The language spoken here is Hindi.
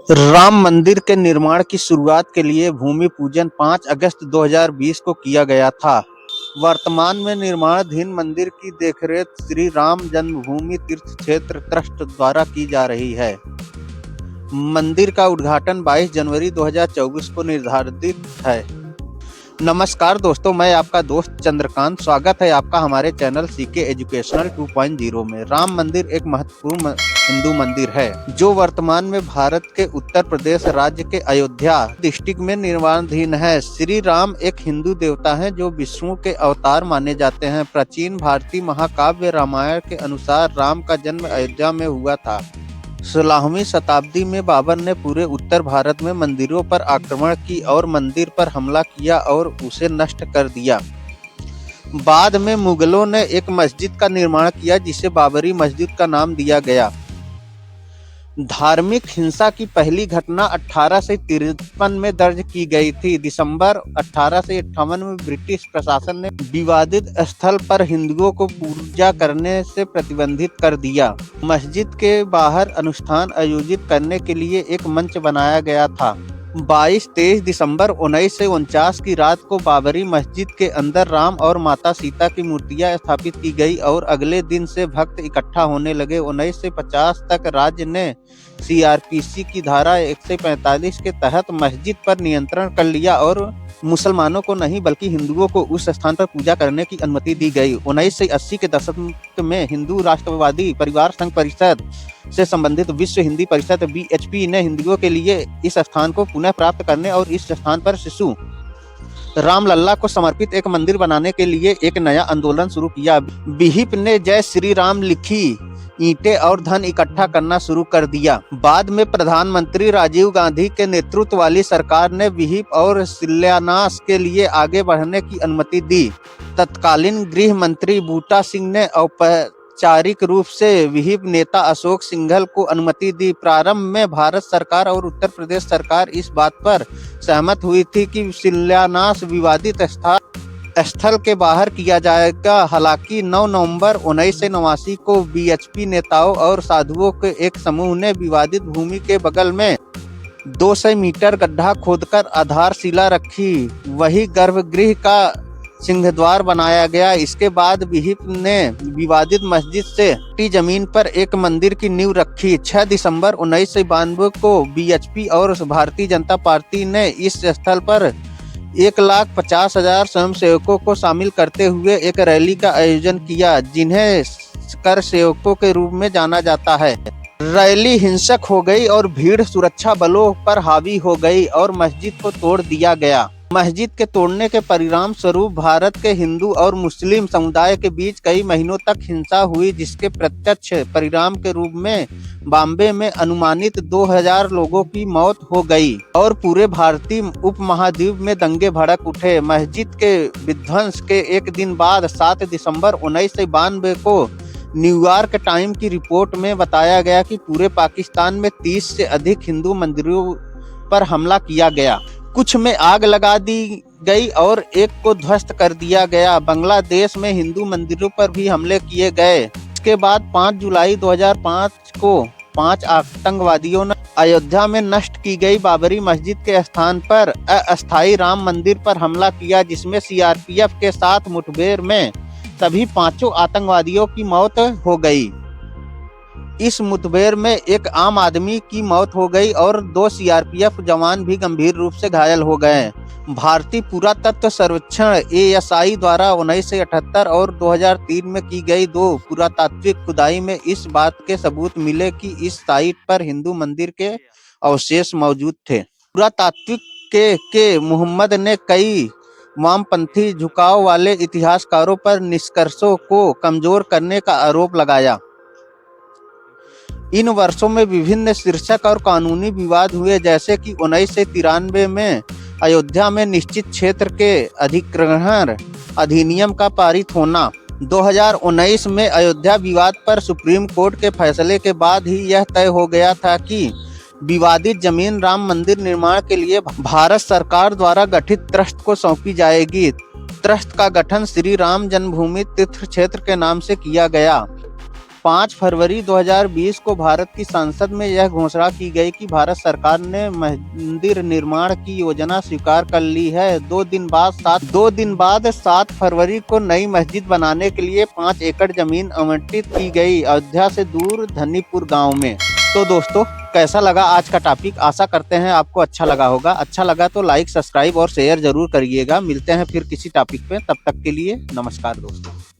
राम मंदिर के निर्माण की शुरुआत के लिए भूमि पूजन 5 अगस्त 2020 को किया गया था। वर्तमान में निर्माणाधीन मंदिर की देखरेख श्री राम जन्मभूमि तीर्थ क्षेत्र ट्रस्ट द्वारा की जा रही है। मंदिर का उद्घाटन 22 जनवरी 2024 को निर्धारित है। नमस्कार दोस्तों, मैं आपका दोस्त चंद्रकांत। स्वागत है आपका हमारे चैनल सीके एजुकेशनल 2.0 में। राम मंदिर एक महत्वपूर्ण हिंदू मंदिर है जो वर्तमान में भारत के उत्तर प्रदेश राज्य के अयोध्या डिस्ट्रिक्ट में निर्माणाधीन है। श्री राम एक हिंदू देवता हैं जो विष्णु के अवतार माने जाते हैं। प्राचीन भारतीय महाकाव्य रामायण के अनुसार राम का जन्म अयोध्या में हुआ था। 16वीं शताब्दी में बाबर ने पूरे उत्तर भारत में मंदिरों पर आक्रमण की और मंदिर पर हमला किया और उसे नष्ट कर दिया। बाद में मुगलों ने एक मस्जिद का निर्माण किया जिसे बाबरी मस्जिद का नाम दिया गया। धार्मिक हिंसा की पहली घटना 1853 में दर्ज की गई थी। दिसंबर 1858 में ब्रिटिश प्रशासन ने विवादित स्थल पर हिंदुओं को पूजा करने से प्रतिबंधित कर दिया। मस्जिद के बाहर अनुष्ठान आयोजित करने के लिए एक मंच बनाया गया था। 22-23 दिसंबर 1949 की रात को बाबरी मस्जिद के अंदर राम और माता सीता की मूर्तियां स्थापित की गई और अगले दिन से भक्त इकट्ठा होने लगे। 1950 तक राज्य ने सीआरपीसी की धारा 145 के तहत मस्जिद पर नियंत्रण कर लिया और मुसलमानों को नहीं बल्कि हिंदुओं को उस स्थान पर पूजा करने की अनुमति दी गई। 1980 के दशक में हिंदू राष्ट्रवादी परिवार संघ परिषद से संबंधित विश्व हिंदी परिषद (BHP) ने हिंदुओं के लिए इस स्थान को पुनः प्राप्त करने और इस स्थान पर शिशु रामलला को समर्पित एक मंदिर बनाने के लिए एक नया आंदोलन शुरू किया। विहिप ने जय श्री राम लिखी ईंटें और धन इकट्ठा करना शुरू कर दिया। बाद में प्रधानमंत्री राजीव गांधी के नेतृत्व वाली सरकार ने विहिप और शिलान्यास के लिए आगे बढ़ने की अनुमति दी। तत्कालीन गृह मंत्री बूटा सिंह ने औपचारिक रूप से विहिप नेता अशोक सिंघल को अनुमति दी। प्रारंभ में भारत सरकार और उत्तर प्रदेश सरकार इस बात पर सहमत हुई थी कि शिलान्यास विवादित स्थल के बाहर किया जाएगा। हालांकि 9 नवंबर 1989 को BHP नेताओं और साधुओं के एक समूह ने विवादित भूमि के बगल में 200 मीटर गड्ढा खोदकर आधारशिला रखी। वही गर्भगृह का सिंहद्वार बनाया गया। इसके बाद विहिप ने विवादित मस्जिद से कच्ची जमीन पर एक मंदिर की नींव रखी। 6 दिसंबर 1992 को BHP और भारतीय जनता पार्टी ने इस स्थल पर 1,50,000 स्वयंसेवकों को शामिल करते हुए एक रैली का आयोजन किया जिन्हें कर सेवकों के रूप में जाना जाता है। रैली हिंसक हो गई और भीड़ सुरक्षा बलों पर हावी हो गई और मस्जिद को तोड़ दिया गया। मस्जिद के तोड़ने के परिणाम स्वरूप भारत के हिंदू और मुस्लिम समुदाय के बीच कई महीनों तक हिंसा हुई, जिसके प्रत्यक्ष परिणाम के रूप में बॉम्बे में अनुमानित 2000 लोगों की मौत हो गई और पूरे भारतीय उपमहाद्वीप में दंगे भड़क उठे। मस्जिद के विध्वंस के एक दिन बाद 7 दिसंबर 1992 को न्यूयॉर्क टाइम की रिपोर्ट में बताया गया कि पूरे पाकिस्तान में 30 से अधिक हिंदू मंदिरों पर हमला किया गया। कुछ में आग लगा दी गई और एक को ध्वस्त कर दिया गया। बांग्लादेश में हिंदू मंदिरों पर भी हमले किए गए। इसके बाद 5 जुलाई 2005 को 5 आतंकवादियों ने अयोध्या में नष्ट की गई बाबरी मस्जिद के स्थान पर अस्थायी राम मंदिर पर हमला किया, जिसमें CRPF के साथ मुठभेड़ में सभी 5 आतंकवादियों की मौत हो गई। इस मुठभेड़ में एक आम आदमी की मौत हो गई और 2 CRPF जवान भी गंभीर रूप से घायल हो गए। भारतीय पुरातत्व सर्वेक्षण ASI द्वारा 1978 और 2003 में की गई 2 पुरातात्विक खुदाई में इस बात के सबूत मिले कि इस साइट पर हिंदू मंदिर के अवशेष मौजूद थे। पुरातात्विक के मोहम्मद ने कई वामपंथी झुकाव वाले इतिहासकारों पर निष्कर्षों को कमजोर करने का आरोप लगाया। इन वर्षों में विभिन्न शीर्षक और कानूनी विवाद हुए, जैसे कि 1993 में अयोध्या में निश्चित क्षेत्र के अधिग्रहण अधिनियम का पारित होना। 2019 में अयोध्या विवाद पर सुप्रीम कोर्ट के फैसले के बाद ही यह तय हो गया था कि विवादित जमीन राम मंदिर निर्माण के लिए भारत सरकार द्वारा गठित ट्रस्ट को सौंपी जाएगी। ट्रस्ट का गठन श्री राम जन्मभूमि तीर्थ क्षेत्र के नाम से किया गया। 5 फरवरी 2020 को भारत की संसद में यह घोषणा की गई कि भारत सरकार ने मंदिर निर्माण की योजना स्वीकार कर ली है। 2 दिन बाद 7 फरवरी को नई मस्जिद बनाने के लिए 5 एकड़ जमीन आवंटित की गई, अयोध्या से दूर धनीपुर गांव में। तो दोस्तों, कैसा लगा आज का टॉपिक? आशा करते हैं आपको अच्छा लगा होगा। अच्छा लगा तो लाइक, सब्सक्राइब और शेयर जरूर करिएगा। मिलते हैं फिर किसी टॉपिक पे, तब तक के लिए नमस्कार दोस्तों।